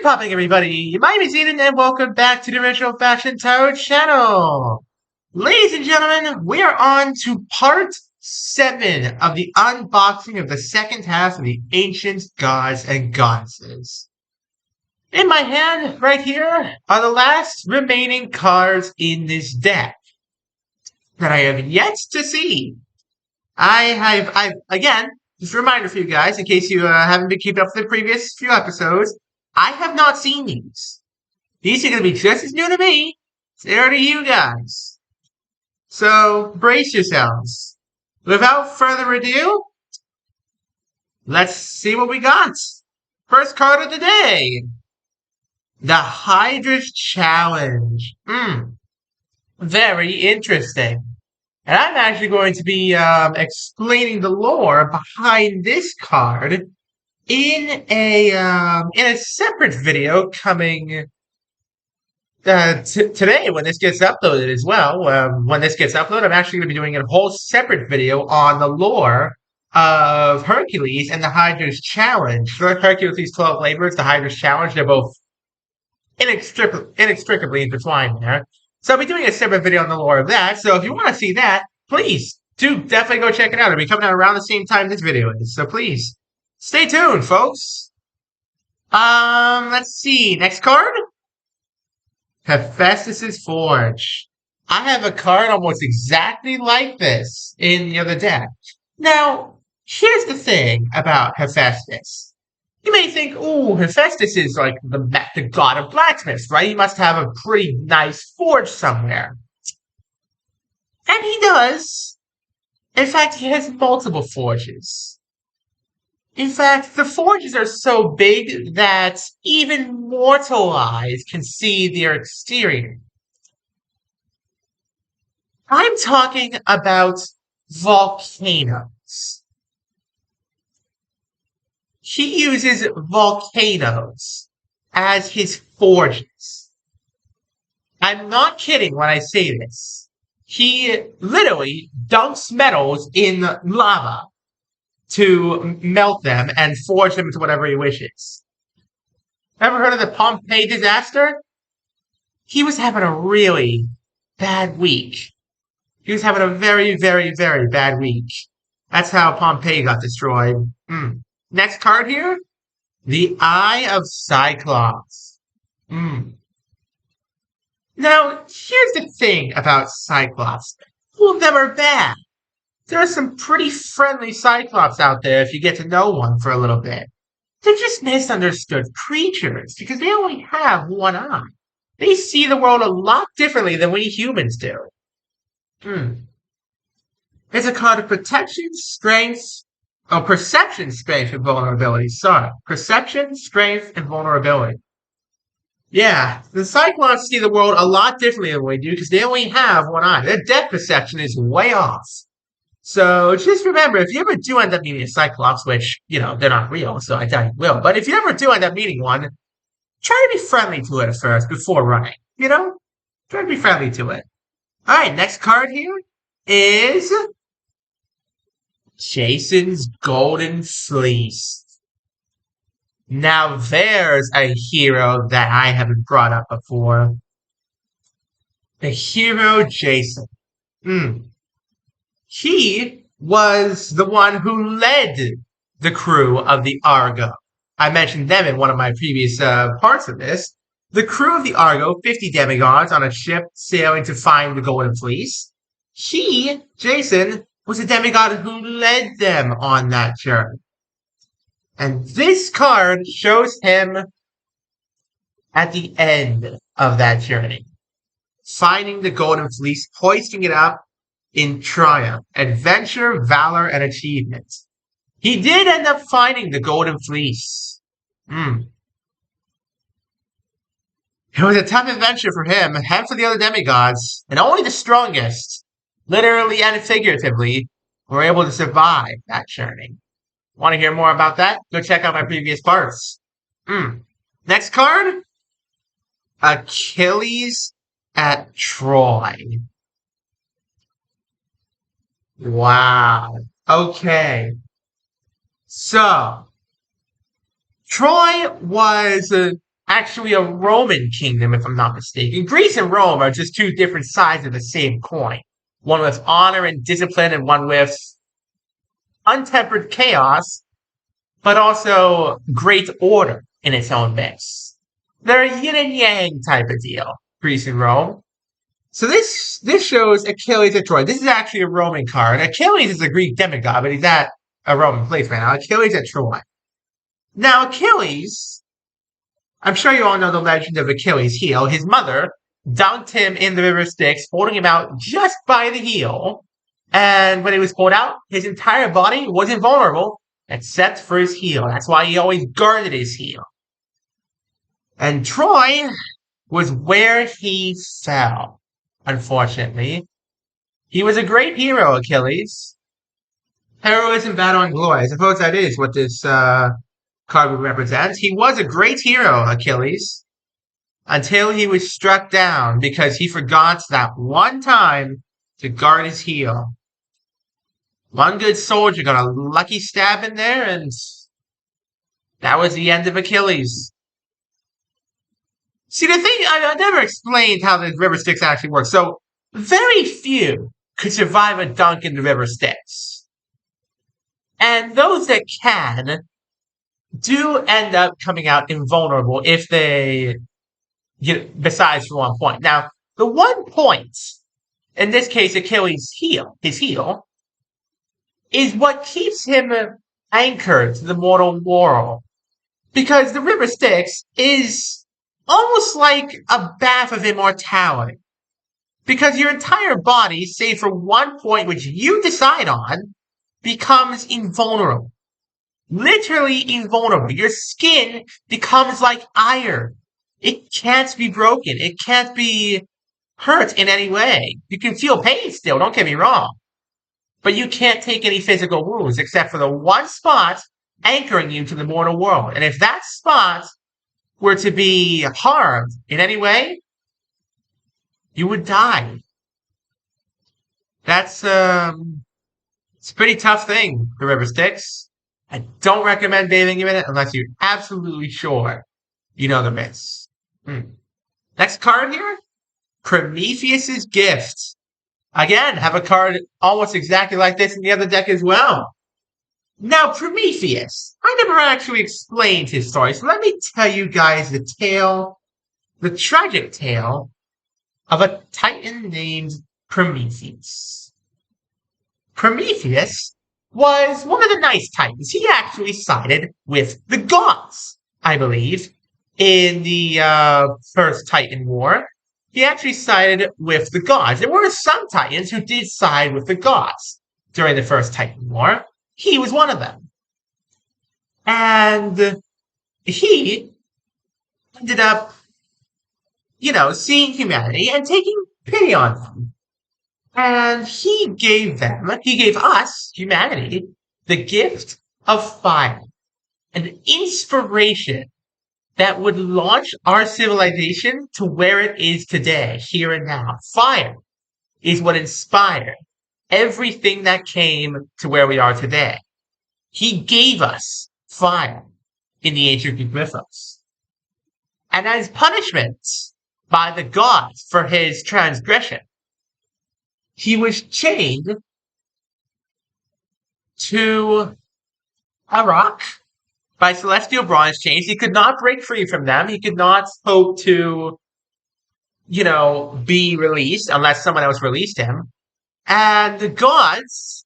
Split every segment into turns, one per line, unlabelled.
popping, everybody? My name is Eden, and welcome back to the Retro Fashion Tarot channel. Ladies and gentlemen, we are on to part 7 of the unboxing of the second half of the Ancient Gods and Goddesses. In my hand, right here, are the last remaining cards in this deck that I have yet to see. Again, just a reminder for you guys, in case you haven't been keeping up with the previous few episodes, I have not seen these. These are going to be just as new to me as they are to you guys. So, brace yourselves. Without further ado, let's see what we got. First card of the day. The Hydra's Challenge. Very interesting. And I'm actually going to be explaining the lore behind this card in a separate video coming today when this gets uploaded as well. When this gets uploaded, I'm actually going to be doing a whole separate video on the lore of Hercules and the Hydra's Challenge. For Hercules' 12 Labors, the Hydra's Challenge, they're both inextricably intertwined there. So I'll be doing a separate video on the lore of that. So if you want to see that, please do definitely go check it out. It'll be coming out around the same time this video is. So please stay tuned, folks. Let's see. Next card. Hephaestus's Forge. I have a card almost exactly like this in the other deck. Now, here's the thing about Hephaestus. You may think, ooh, Hephaestus is like the god of blacksmiths, right? He must have a pretty nice forge somewhere. And he does. In fact, he has multiple forges. In fact, the forges are so big that even mortal eyes can see their exterior. I'm talking about volcanoes. He uses volcanoes as his forges. I'm not kidding when I say this. He literally dunks metals in lava to melt them and forge them into whatever he wishes. Ever heard of the Pompeii disaster? He was having a really bad week. He was having a very, very, very bad week. That's how Pompeii got destroyed. Next card here. The Eye of Cyclops. Now, here's the thing about Cyclops. All of them are bad. There are some pretty friendly Cyclops out there if you get to know one for a little bit. They're just misunderstood creatures because they only have one eye. They see the world a lot differently than we humans do. It's a card of protection, strength, perception, strength, and vulnerability. Sorry. Perception, strength, and vulnerability. Yeah, the Cyclops see the world a lot differently than we do because they only have one eye. Their depth perception is way off. So just remember, if you ever do end up meeting a Cyclops, which, they're not real, so I doubt you will, but if you ever do end up meeting one, try to be friendly to it at first before running, Try to be friendly to it. Alright, next card here is Jason's Golden Fleece. Now there's a hero that I haven't brought up before. The hero Jason. He was the one who led the crew of the Argo. I mentioned them in one of my previous parts of this. The crew of the Argo, 50 demigods on a ship sailing to find the Golden Fleece. He, Jason, was a demigod who led them on that journey. And this card shows him at the end of that journey, finding the Golden Fleece, hoisting it up in triumph, adventure, valor, and achievement. He did end up finding the Golden Fleece. It was a tough adventure for him and for the other demigods, and only the strongest, literally and figuratively, were able to survive that journey. Want to hear more about that? Go check out my previous parts. Next card. Achilles at Troy. Wow. Okay. So, Troy was actually a Roman kingdom, if I'm not mistaken. Greece and Rome are just two different sides of the same coin. One with honor and discipline, and one with untempered chaos, but also great order in its own mix. They're a yin and yang type of deal, Greece and Rome. So this shows Achilles at Troy. This is actually a Roman card. Achilles is a Greek demigod, but he's at a Roman place right now. Achilles at Troy. Now Achilles, I'm sure you all know the legend of Achilles' heel. His mother dunked him in the river Styx, holding him out just by the heel. And when he was pulled out, his entire body was invulnerable except for his heel. That's why he always guarded his heel. And Troy was where he fell, unfortunately. He was a great hero, Achilles. Heroism, battle, and glory. I suppose that is what this card represents. He was a great hero, Achilles, until he was struck down because he forgot that one time to guard his heel. One good soldier got a lucky stab in there, and that was the end of Achilles. See, the thing, I never explained how the river Styx actually works. So, very few could survive a dunk in the river Styx. And those that can do end up coming out invulnerable if they, besides for one point. Now, the one point, in this case Achilles' heel, his heel, is what keeps him anchored to the mortal world. Because the river Styx is almost like a bath of immortality. Because your entire body, save for one point which you decide on, becomes invulnerable. Literally invulnerable. Your skin becomes like iron. It can't be broken. It can't be hurt in any way. You can feel pain still, don't get me wrong. But you can't take any physical wounds except for the one spot anchoring you to the mortal world. And if that spot were to be harmed in any way, you would die. It's a pretty tough thing, the river Styx. I don't recommend bathing in it unless you're absolutely sure you know the risks. Next card here, Prometheus's Gift. Again, have a card almost exactly like this in the other deck as well. Now, Prometheus, I never actually explained his story, so let me tell you guys the tragic tale of a titan named Prometheus. Prometheus was one of the nice titans. He actually sided with the gods, I believe, in the first Titan War. He actually sided with the gods. There were some titans who did side with the gods during the first Titan War. He was one of them. And he ended up, seeing humanity and taking pity on them. And he gave us, humanity, the gift of fire. An inspiration that would launch our civilization to where it is today, here and now. Fire is what inspired everything that came to where we are today. He gave us fire in the ancient Greek mythos. And as punishment by the gods for his transgression, he was chained to a rock by celestial bronze chains. He could not break free from them. He could not hope to, be released unless someone else released him. And the gods,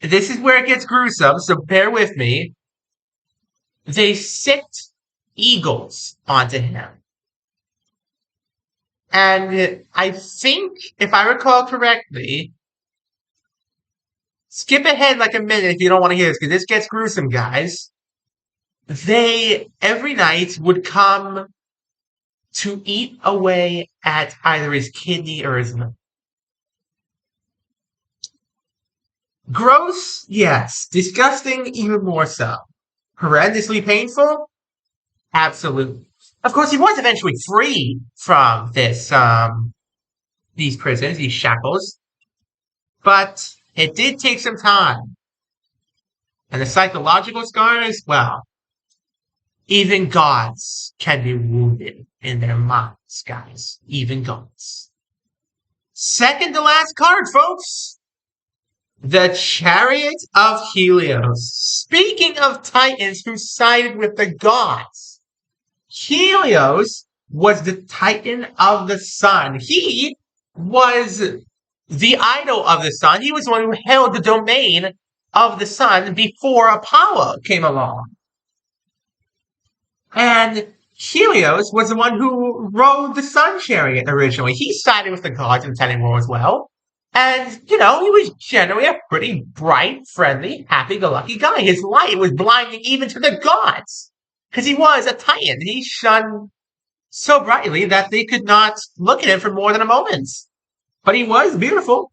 this is where it gets gruesome, so bear with me. They sicked eagles onto him. And I think, if I recall correctly, skip ahead like a minute if you don't want to hear this, because this gets gruesome, guys. They, every night, would come to eat away at either his kidney or his milk. Gross, yes. Disgusting, even more so. Horrendously painful? Absolutely. Of course, he was eventually freed from these prisons, these shackles. But it did take some time. And the psychological scars, well, Even gods can be wounded in their minds, guys. Even gods. Second to last card, folks. The Chariot of Helios. Speaking of titans who sided with the gods, Helios was the titan of the sun. He was the idol of the sun. He was the one who held the domain of the sun before Apollo came along. And Helios was the one who rode the sun chariot originally. He sided with the gods in the Titan War as well. And, he was generally a pretty bright, friendly, happy-go-lucky guy. His light was blinding even to the gods. Because he was a titan. He shone so brightly that they could not look at him for more than a moment. But he was beautiful.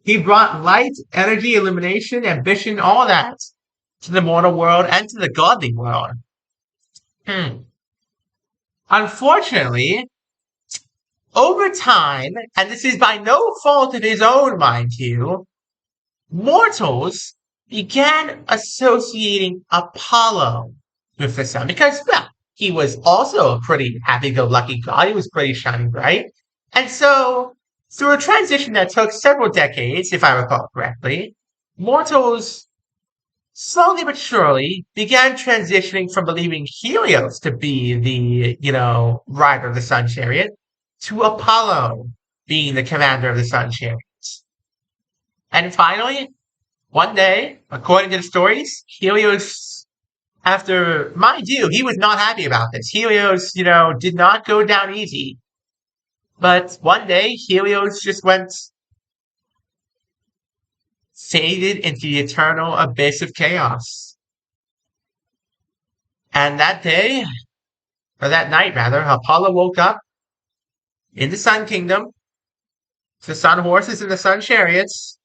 He brought light, energy, illumination, ambition, all that to the mortal world and to the godly world. Unfortunately, over time, and this is by no fault of his own, mind you, mortals began associating Apollo with the sun because, well, he was also a pretty happy-go-lucky god. He was pretty shining bright. And so, through a transition that took several decades, if I recall correctly, mortals slowly but surely began transitioning from believing Helios to be the, rider of the sun chariot to Apollo being the commander of the sun chariots. And finally, one day, according to the stories, Helios, after, mind you, he was not happy about this. Helios, did not go down easy. But one day, Helios just faded into the eternal abyss of chaos. And that day, or that night rather, Apollo woke up in the Sun Kingdom, the Sun Horses and the Sun Chariots,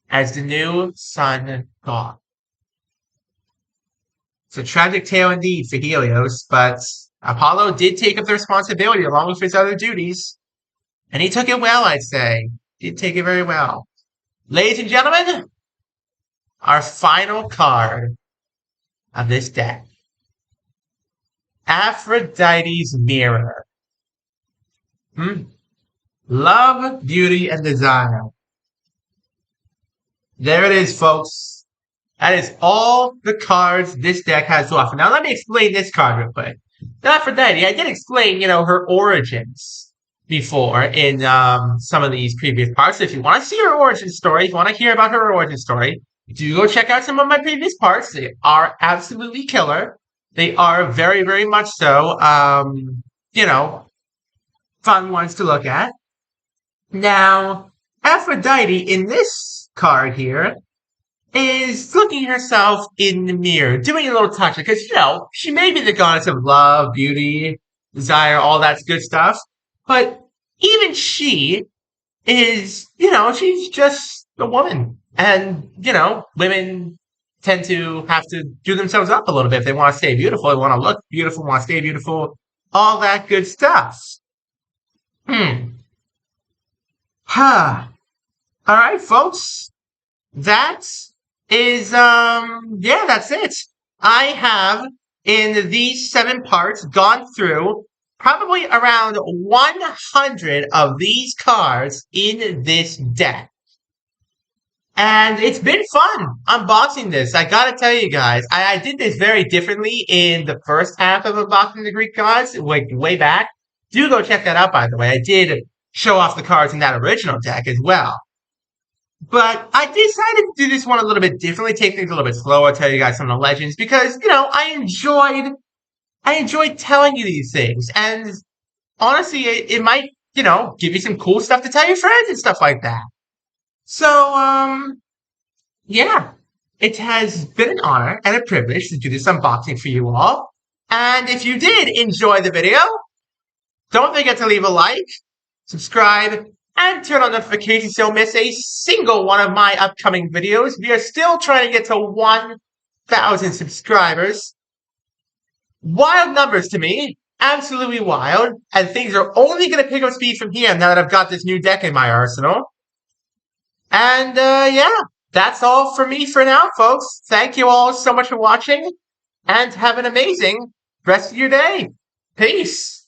as the new Sun God. It's a tragic tale indeed for Helios, but Apollo did take up the responsibility along with his other duties. And he took it well, I'd say. He did take it very well. Ladies and gentlemen, our final card of this deck. Aphrodite's Mirror. Love, beauty, and desire. There it is, folks. That is all the cards this deck has to offer. Now, let me explain this card real quick. Aphrodite, I did explain, her origins before in some of these previous parts. If you want to see her origin story, if you want to hear about her origin story, do go check out some of my previous parts. They are absolutely killer. They are very, very much so, fun ones to look at. Now, Aphrodite in this card here is looking herself in the mirror, doing a little touch, because, she may be the goddess of love, beauty, desire, all that good stuff, but even she is, she's just a woman. And, women tend to have to do themselves up a little bit if they want to stay beautiful, they want to look beautiful, want to stay beautiful, all that good stuff. Alright, folks. That is, that's it. I have, in these 7 parts, gone through probably around 100 of these cards in this deck. And it's been fun unboxing this. I gotta tell you guys, I did this very differently in the first half of unboxing the Greek gods, way back. Do go check that out, by the way. I did show off the cards in that original deck as well. But I decided to do this one a little bit differently, take things a little bit slower, tell you guys some of the legends, because, I enjoyed telling you these things. And honestly, it might, give you some cool stuff to tell your friends and stuff like that. So, it has been an honor and a privilege to do this unboxing for you all. And if you did enjoy the video, don't forget to leave a like, subscribe, and turn on notifications so you don't miss a single one of my upcoming videos. We are still trying to get to 1,000 subscribers. Wild numbers to me. Absolutely wild. And things are only going to pick up speed from here now that I've got this new deck in my arsenal. And, that's all for me for now, folks. Thank you all so much for watching. and have an amazing rest of your day. Peace.